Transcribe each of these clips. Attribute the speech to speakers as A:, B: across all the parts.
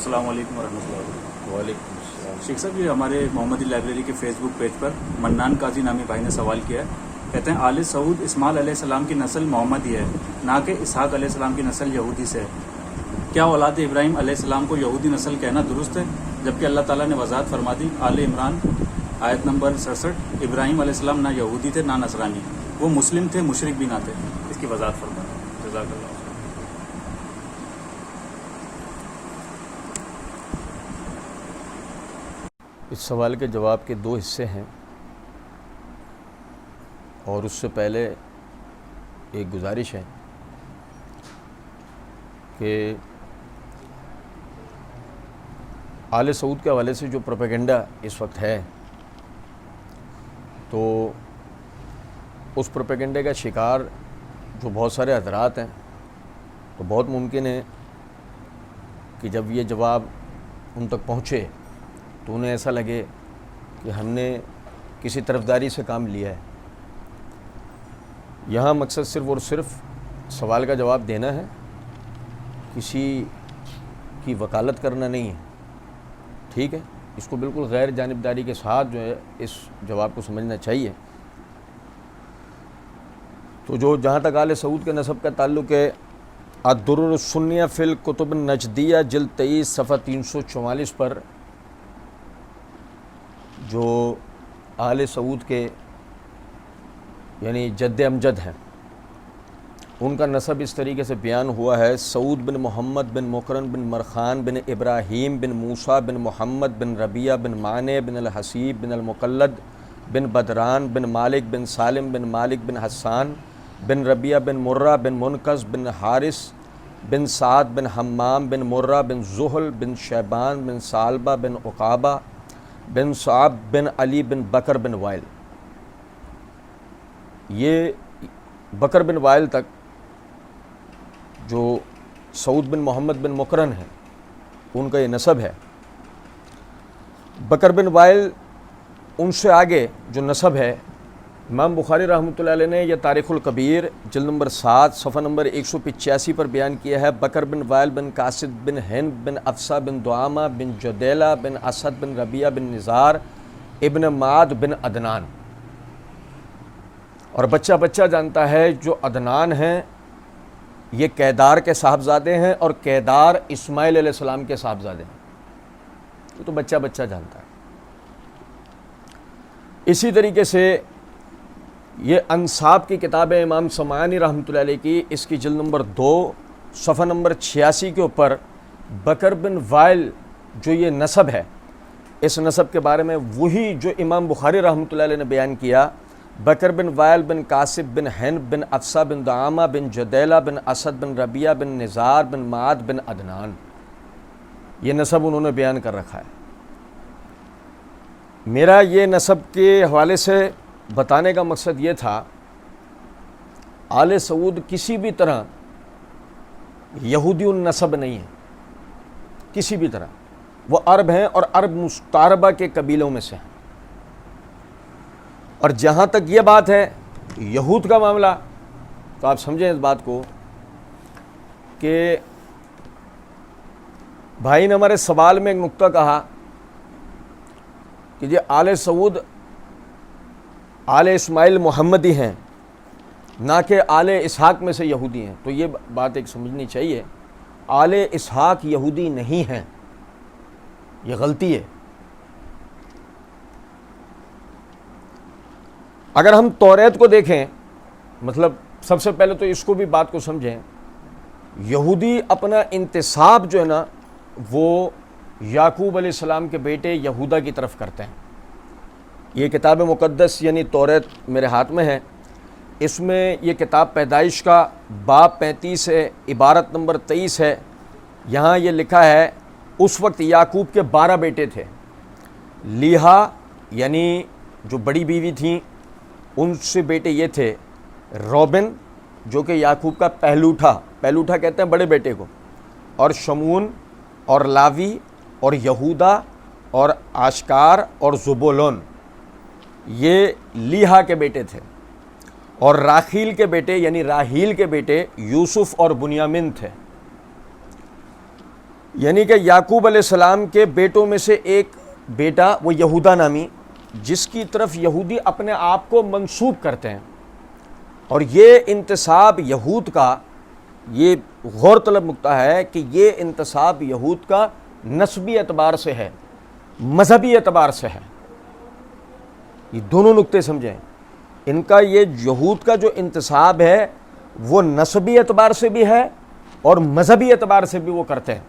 A: السلام علیکم ورحمۃ اللہ وبرکاتہ۔
B: وعلیکم السلام۔
A: شیخ صاحب، یہ ہمارے محمدی لائبریری کے فیس بک پیج پر منان قاضی نامی بھائی نے سوال کیا ہے۔ کہتے ہیں آل سعود اسماعیل علیہ السلام کی نسل محمدی ہے، نہ کہ اسحاق علیہ السلام کی نسل یہودی سے ہے۔ کیا اولاد ابراہیم علیہ السلام کو یہودی نسل کہنا درست ہے؟ جبکہ اللہ تعالیٰ نے وضاحت فرما دی، آل عمران آیت نمبر 67، ابراہیم علیہ السلام نہ یہودی تھے نہ نصرانی، وہ مسلم تھے، مشرک بھی نہ تھے۔ اس کی وضاحت فرما دیں، جزاک اللہ۔
B: اس سوال کے جواب کے دو حصے ہیں، اور اس سے پہلے ایک گزارش ہے کہ آل سعود کے حوالے سے جو پروپیگنڈا اس وقت ہے، تو اس پروپیگنڈے کا شکار جو بہت سارے حضرات ہیں، تو بہت ممکن ہے کہ جب یہ جواب ان تک پہنچے تو انہیں ایسا لگے کہ ہم نے کسی طرفداری سے کام لیا ہے۔ یہاں مقصد صرف اور صرف سوال کا جواب دینا ہے، کسی کی وکالت کرنا نہیں ہے، ٹھیک ہے؟ اس کو بالکل غیر جانبداری کے ساتھ جو ہے اس جواب کو سمجھنا چاہیے۔ تو جو جہاں تک آل سعود کے نسب کا تعلق ہے، الدرر السنیہ فی الکتب النجدیہ جلد 23 صفحہ 344 پر جو آل سعود کے یعنی جد امجد ہیں، ان کا نسب اس طریقے سے بیان ہوا ہے: سعود بن محمد بن مقرن بن مرخان بن ابراہیم بن موسیٰ بن محمد بن ربیہ بن معنی بن الحسیب بن المقلد بن بدران بن مالک بن سالم بن مالک بن حسان بن ربیہ بن مرہ بن منقذ بن حارث بن سعد بن حمام بن مرہ بن زحل بن شیبان بن ثعلبہ بن عقابہ بن صعب بن علی بن بکر بن وائل۔ یہ بکر بن وائل تک جو سعود بن محمد بن مقرن ہے، ان کا یہ نسب ہے۔ بکر بن وائل ان سے آگے جو نسب ہے، امام بخاری رحمۃ اللہ علیہ نے یہ تاریخ الکبیر جلد نمبر 7 صفحہ نمبر 185 پر بیان کیا ہے: بکر بن وائل بن قاسد بن ہند بن افسا بن دعامہ بن جدیلہ بن اسد بن ربیہ بن نزار ابن معد بن عدنان۔ اور بچہ جانتا ہے جو عدنان ہیں یہ کیدار کے صاحبزادے ہیں، اور کیدار اسماعیل علیہ السلام کے صاحبزادے ہیں، تو بچہ جانتا ہے۔ اسی طریقے سے یہ انصاب کی کتاب ہے امام سمعانی رحمۃ اللہ علیہ کی، اس کی جلد نمبر 2 صفحہ نمبر 86 کے اوپر بکر بن وائل جو یہ نسب ہے، اس نسب کے بارے میں وہی جو امام بخاری رحمۃ اللہ علیہ نے بیان کیا: بکر بن وائل بن قاسب بن ہند بن افسا بن دعامہ بن جدیلہ بن اسد بن ربیہ بن نزار بن معد بن عدنان۔ یہ نسب انہوں نے بیان کر رکھا ہے۔ میرا یہ نسب کے حوالے سے بتانے کا مقصد یہ تھا، آل سعود کسی بھی طرح یہودی النسب نہیں ہے، کسی بھی طرح۔ وہ عرب ہیں اور عرب مستعربہ کے قبیلوں میں سے ہیں۔ اور جہاں تک یہ بات ہے یہود کا معاملہ، تو آپ سمجھیں اس بات کو کہ بھائی نے ہمارے سوال میں ایک نقطہ کہا کہ یہ آل سعود آل اسماعیل محمدی ہیں، نہ کہ آل اسحاق میں سے یہودی ہیں۔ تو یہ بات ایک سمجھنی چاہیے، آل اسحاق یہودی نہیں ہیں، یہ غلطی ہے۔ اگر ہم توریت کو دیکھیں، مطلب سب سے پہلے تو اس کو بھی بات کو سمجھیں، یہودی اپنا انتساب جو ہے نا وہ یعقوب علیہ السلام کے بیٹے یہودا کی طرف کرتے ہیں۔ یہ کتاب مقدس یعنی توریت میرے ہاتھ میں ہے، اس میں یہ کتاب پیدائش کا باب 35 ہے، عبارت نمبر 23 ہے۔ یہاں یہ لکھا ہے اس وقت یعقوب کے 12 بیٹے تھے۔ لیہا یعنی جو بڑی بیوی تھیں، ان سے بیٹے یہ تھے: روبن جو کہ یعقوب کا پہلوٹھا کہتے ہیں بڑے بیٹے کو، اور شمون اور لاوی اور یہودا اور آشکار اور زبولون، یہ لیہا کے بیٹے تھے۔ اور راخیل کے بیٹے یعنی راہیل کے بیٹے یوسف اور بنیامین تھے۔ یعنی کہ یعقوب علیہ السلام کے بیٹوں میں سے ایک بیٹا وہ یہودا نامی، جس کی طرف یہودی اپنے آپ کو منسوب کرتے ہیں، اور یہ انتساب یہود کا، یہ غور طلب نکتہ ہے کہ یہ انتساب یہود کا نسبی اعتبار سے ہے، مذہبی اعتبار سے ہے۔ یہ دونوں نکتے سمجھیں، ان کا یہ یہود کا جو انتساب ہے وہ نسبی اعتبار سے بھی ہے اور مذہبی اعتبار سے بھی وہ کرتے ہیں۔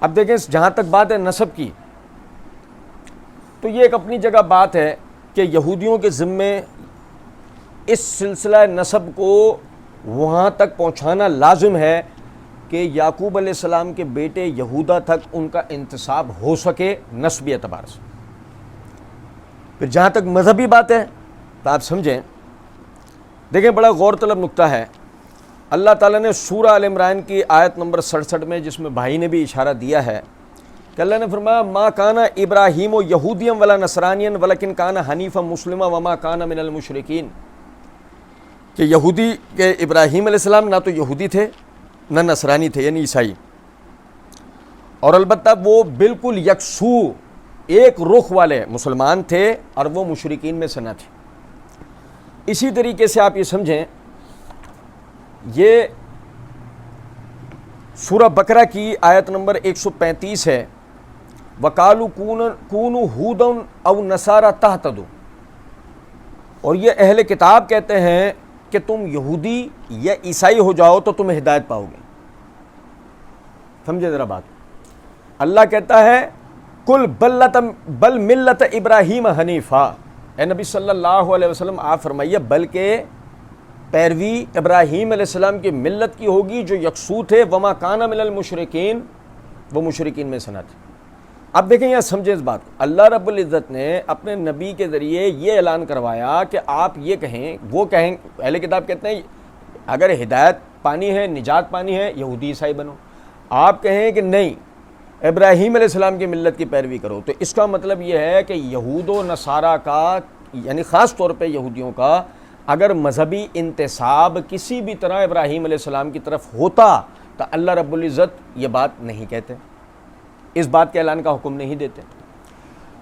B: اب دیکھیں جہاں تک بات ہے نسب کی، تو یہ ایک اپنی جگہ بات ہے کہ یہودیوں کے ذمے اس سلسلہ نسب کو وہاں تک پہنچانا لازم ہے کہ یعقوب علیہ السلام کے بیٹے یہودا تک ان کا انتساب ہو سکے نسبی اعتبار سے۔ پھر جہاں تک مذہبی بات ہے تو آپ سمجھیں، دیکھیں بڑا غور طلب نکتہ ہے۔ اللہ تعالیٰ نے سورہ آل عمران کی آیت نمبر 67 میں، جس میں بھائی نے بھی اشارہ دیا ہے کہ اللہ نے فرمایا ما کان ابراہیم یہودیم ولا نصرانین ولکن کان حنیفا مسلما وما کان من المشرکین، کہ یہودی کے ابراہیم علیہ السلام نہ تو یہودی تھے نہ نصرانی تھے یعنی عیسائی، اور البتہ وہ بالکل یکسو ایک رخ والے مسلمان تھے اور وہ مشرکین میں سے نہ تھے۔ اسی طریقے سے آپ یہ سمجھیں، یہ سورہ بقرہ کی آیت نمبر 135 ہے، وَقَالُوا كُونُوا هُودًا أَوْ نَصَارَىٰ تَهْتَدُوا، اور یہ اہل کتاب کہتے ہیں کہ تم یہودی یا عیسائی ہو جاؤ تو تم ہدایت پاؤ گے۔ سمجھے ذرا بات، اللہ کہتا ہے کل بل ملت ابراہیم حنیفا، اے نبی صلی اللہ علیہ وسلم آپ فرمائیے بلکہ پیروی ابراہیم علیہ السلام کی ملت کی ہوگی جو یکسو تھے، وما کان من المشرکین، وہ مشرکین میں سے نہ تھے۔ اب دیکھیں یہاں سمجھیں اس بات، اللہ رب العزت نے اپنے نبی کے ذریعے یہ اعلان کروایا کہ آپ یہ کہیں، وہ کہیں، اہل کتاب کہتے ہیں اگر ہدایت پانی ہے، نجات پانی ہے، یہودی عیسائی بنو، آپ کہیں کہ نہیں ابراہیم علیہ السلام کی ملت کی پیروی کرو، تو اس کا مطلب یہ ہے کہ یہود و نصارہ کا، یعنی خاص طور پہ یہودیوں کا، اگر مذہبی انتساب کسی بھی طرح ابراہیم علیہ السلام کی طرف ہوتا تو اللہ رب العزت یہ بات نہیں کہتے، اس بات کے اعلان کا حکم نہیں دیتے۔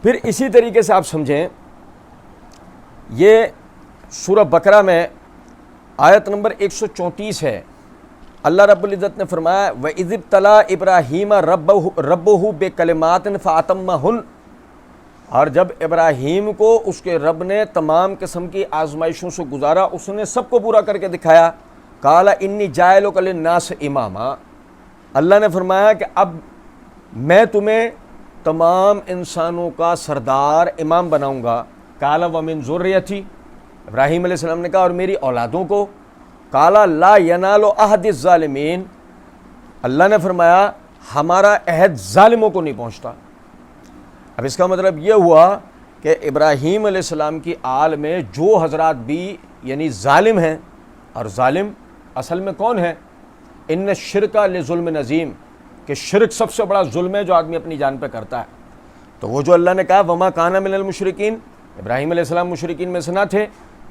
B: پھر اسی طریقے سے آپ سمجھیں، یہ سورہ بقرہ میں آیت نمبر 134 ہے، اللہ رب العزت نے فرمایا وَإِذِ ابْتَلَىٰ إِبْرَاهِيمَ رَبُّهُ بِكَلِمَاتٍ فَأَتَمَّهُنَّ، اور جب ابراہیم کو اس کے رب نے تمام قسم کی آزمائشوں سے گزارا، اس نے سب کو پورا کر کے دکھایا، قَالَ إِنِّي جَاعِلُكَ لِلنَّاسِ إِمَامًا، اللہ نے فرمایا کہ اب میں تمہیں تمام انسانوں کا سردار امام بناؤں گا۔ قَالَ وَمِن ذُرِّيَّتِي، ابراہیم علیہ السلام نے کہا اور میری اولادوں کو۔ قَالَ لَا يَنَالُ عَهْدِ الظَّالِمِينَ، اللہ نے فرمایا ہمارا عہد ظالموں کو نہیں پہنچتا۔ اب اس کا مطلب یہ ہوا کہ ابراہیم علیہ السلام کی آل میں جو حضرات بھی یعنی ظالم ہیں، اور ظالم اصل میں کون ہے؟ ان الشرک لظلم عظیم، کہ شرک سب سے بڑا ظلم ہے جو آدمی اپنی جان پہ کرتا ہے۔ تو وہ جو اللہ نے کہا وما کان من المشرکین، ابراہیم علیہ السلام مشرکین میں سے نہ تھے،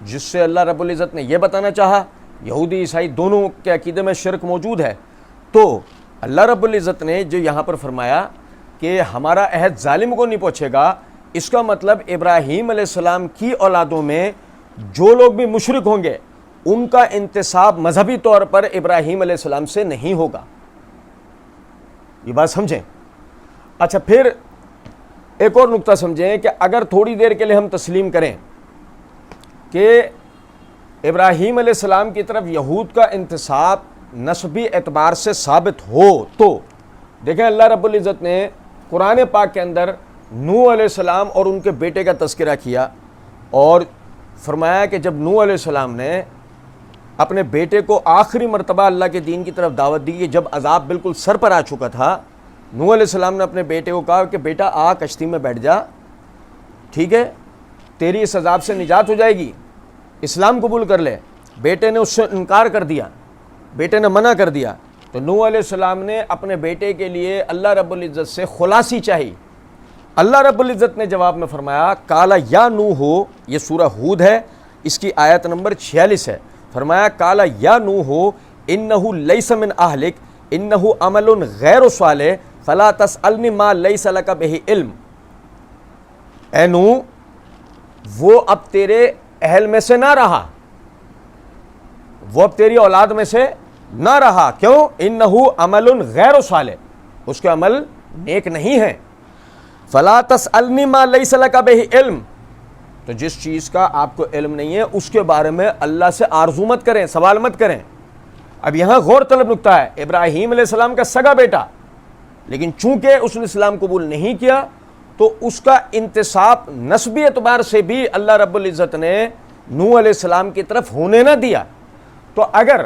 B: جس سے اللہ رب العزت نے یہ بتانا چاہا یہودی عیسائی دونوں کے عقیدے میں شرک موجود ہے۔ تو اللہ رب العزت نے جو یہاں پر فرمایا کہ ہمارا عہد ظالم کو نہیں پہنچے گا، اس کا مطلب ابراہیم علیہ السلام کی اولادوں میں جو لوگ بھی مشرک ہوں گے ان کا انتساب مذہبی طور پر ابراہیم علیہ السلام سے نہیں ہوگا۔ یہ بات سمجھیں۔ اچھا پھر ایک اور نقطہ سمجھیں کہ اگر تھوڑی دیر کے لیے ہم تسلیم کریں کہ ابراہیم علیہ السلام کی طرف یہود کا انتساب نسبی اعتبار سے ثابت ہو، تو دیکھیں اللہ رب العزت نے قرآن پاک کے اندر نوح علیہ السلام اور ان کے بیٹے کا تذکرہ کیا، اور فرمایا کہ جب نوح علیہ السلام نے اپنے بیٹے کو آخری مرتبہ اللہ کے دین کی طرف دعوت دی، جب عذاب بالکل سر پر آ چکا تھا، نوح علیہ السلام نے اپنے بیٹے کو کہا کہ بیٹا آ کشتی میں بیٹھ جا، ٹھیک ہے، تیری اس عذاب سے نجات ہو جائے گی، اسلام قبول کر لے۔ بیٹے نے اس سے انکار کر دیا، بیٹے نے منع کر دیا، تو نوح علیہ السلام نے اپنے بیٹے کے لیے اللہ رب العزت سے خلاصی چاہی۔ اللہ رب العزت نے جواب میں فرمایا کالا یا نوح، یہ سورہ ہود ہے، اس کی آیت نمبر 46 ہے، فرمایا کالا یا نوح انہ لیس من اہلک انہو عمل غیر صالح فلا تسألنی ما لیس لک بہ علم. اے نوح، وہ اب تیرے اہل میں سے نہ رہا، وہ اب تیری اولاد میں سے نہ رہا. کیوں؟ انہو عمل غیر صالح، اس کے عمل نیک نہیں ہیں. فلا تسألنی ما لیس لک بہ علم، تو جس چیز کا آپ کو علم نہیں ہے اس کے بارے میں اللہ سے آرزو مت کریں، سوال مت کریں. اب یہاں غور طلب نکتہ ہے، ابراہیم علیہ السلام کا سگا بیٹا، لیکن چونکہ اس نے اسلام قبول نہیں کیا تو اس کا انتساب نسبی اعتبار سے بھی اللہ رب العزت نے نوح علیہ السلام کی طرف ہونے نہ دیا. تو اگر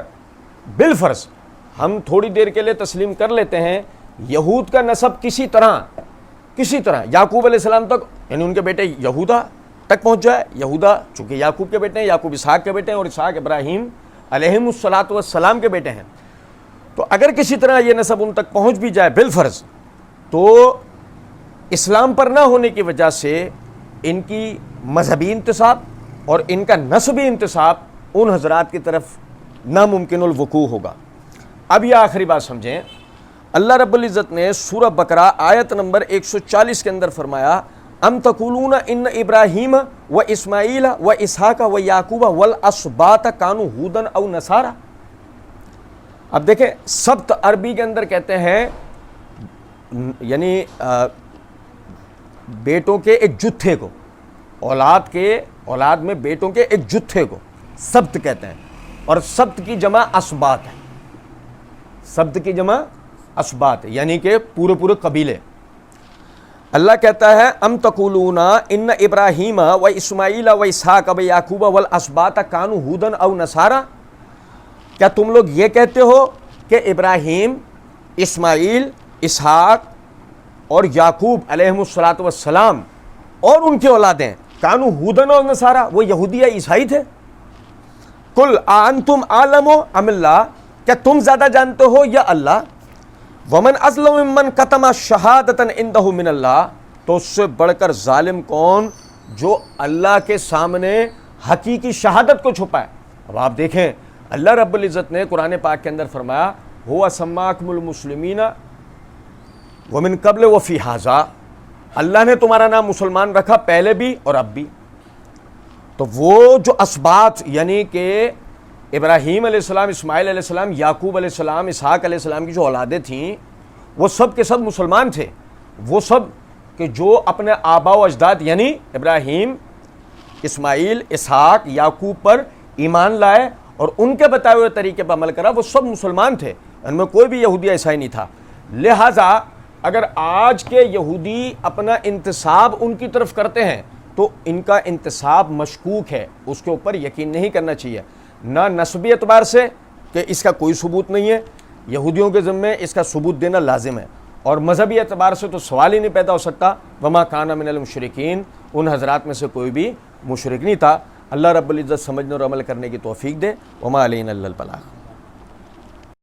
B: بالفرض ہم تھوڑی دیر کے لیے تسلیم کر لیتے ہیں یہود کا نسب کسی طرح یعقوب علیہ السلام تک، یعنی ان کے بیٹے یہودا تک پہنچ جائے، یہودا چونکہ یعقوب کے بیٹے ہیں، یعقوب اسحاق کے بیٹے ہیں، اور اسحاق ابراہیم علیہم الصلاۃ والسلام کے بیٹے ہیں، تو اگر کسی طرح یہ نسب ان تک پہنچ بھی جائے بالفرض، تو اسلام پر نہ ہونے کی وجہ سے ان کی مذہبی انتساب اور ان کا نسبی انتساب ان حضرات کی طرف ناممکن الوقوع ہوگا. اب یہ آخری بات سمجھیں، اللہ رب العزت نے سورہ بقرہ آیت نمبر 140 کے اندر فرمایا ام تقولون ان ابراہیم و اسماعیل و اسحاق و یعقوب والاسباط کانوا ھودا او نصارا. اب دیکھیں سبت عربی کے اندر کہتے ہیں یعنی بیٹوں کے ایک جتھے کو، اولاد میں بیٹوں کے ایک جتھے کو سبت کہتے ہیں، اور سبت کی جمع اسباط ہے، سبت کی جمع اسباط یعنی کہ پورے قبیلے. اللہ کہتا ہے ام تقولون ان ابراہیم و اسماعیل و اسحاق و یعقوب والاسباط کانوا ھودا او نصارا، کیا تم لوگ یہ کہتے ہو کہ ابراہیم، اسماعیل، اسحاق اور یعقوب علیہم الصلاۃ والسلام اور ان کی اولادیں کانوا ھودا او نصارا، وہ یہودی یا عیسائی تھے؟ قل اانتم اعلم ام اللہ، کیا تم زیادہ جانتے ہو یا اللہ؟ ومن اظلم ممن کتم شہادۃ عندہ من اللہ، تو اس سے بڑھ کر ظالم کون جو اللہ کے سامنے حقیقی شہادت کو چھپائے. اب آپ دیکھیں اللہ رب العزت نے قرآن پاک کے اندر فرمایا ہوا سماکم المسلمین ومن قبل وفی ھذا، اللہ نے تمہارا نام مسلمان رکھا پہلے بھی اور اب بھی. تو وہ جو اسباط یعنی کہ ابراہیم علیہ السلام، اسماعیل علیہ السلام، یعقوب علیہ السلام، اسحاق علیہ السلام کی جو اولادیں تھیں وہ سب کے سب مسلمان تھے. وہ سب کہ جو اپنے آبا و اجداد یعنی ابراہیم، اسماعیل، اسحاق، یعقوب پر ایمان لائے اور ان کے بتائے ہوئے طریقے پر عمل کرا، وہ سب مسلمان تھے، ان میں کوئی بھی یہودی عیسائی نہیں تھا. لہٰذا اگر آج کے یہودی اپنا انتساب ان کی طرف کرتے ہیں تو ان کا انتساب مشکوک ہے، اس کے اوپر یقین نہیں کرنا چاہیے، نہ نسبی اعتبار سے کہ اس کا کوئی ثبوت نہیں ہے، یہودیوں کے ذمے اس کا ثبوت دینا لازم ہے، اور مذہبی اعتبار سے تو سوال ہی نہیں پیدا ہو سکتا. وما کان من المشرکین، ان حضرات میں سے کوئی بھی مشرک نہیں تھا. اللہ رب العزت سمجھنے اور عمل کرنے کی توفیق دے. وما علینا الا البلاغ.